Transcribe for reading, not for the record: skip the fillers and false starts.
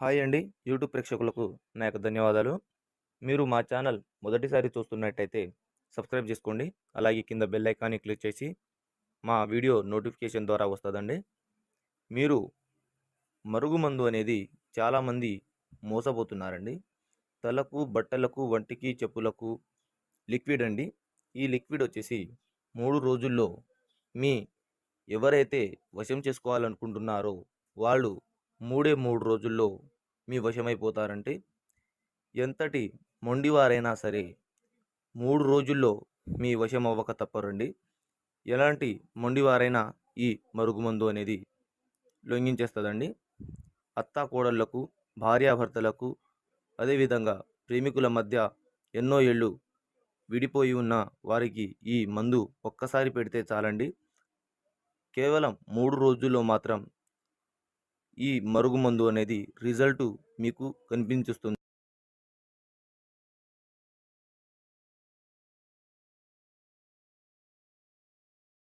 Hi అండి. YouTube ప్రేక్షకులకు నా యొక్క ధన్యవాదాలు. మీరు మా ఛానల్ మొదటిసారి చూస్తున్నట్టయితే సబ్స్క్రైబ్ చేసుకోండి. అలాగే కింద బెల్ ఐకాన్ని క్లిక్ చేసి మా వీడియో నోటిఫికేషన్ ద్వారా వస్తదండి. మీరు మరుగుమందు అనేది చాలామంది మోసపోతున్నారండి. తలకు, బట్టలకు, వంటికి, చెప్పులకు లిక్విడ్ అండి. ఈ లిక్విడ్ వచ్చేసి 3 రోజుల్లో మీ ఎవరైతే వశం చేసుకోవాలనుకుంటున్నారో వాళ్ళు 3 రోజుల్లో మీ వశమైపోతారంటే ఎంతటి మొండివారైనా సరే 3 రోజుల్లో మీ వశం అవ్వక తప్పరండి. ఎలాంటి మొండివారైనా ఈ మరుగుమందు అనేది లొంగించేస్తదండి. అత్తాకోడళ్లకు, భార్యాభర్తలకు, అదేవిధంగా ప్రేమికుల మధ్య ఎన్నో ఏళ్ళు విడిపోయి ఉన్న వారికి ఈ మందు ఒక్కసారి పెడితే చాలండి. కేవలం 3 రోజుల్లో మాత్రం ఈ మరుగుమందు అనేది రిజల్టు మీకు కనిపించేస్తుంది.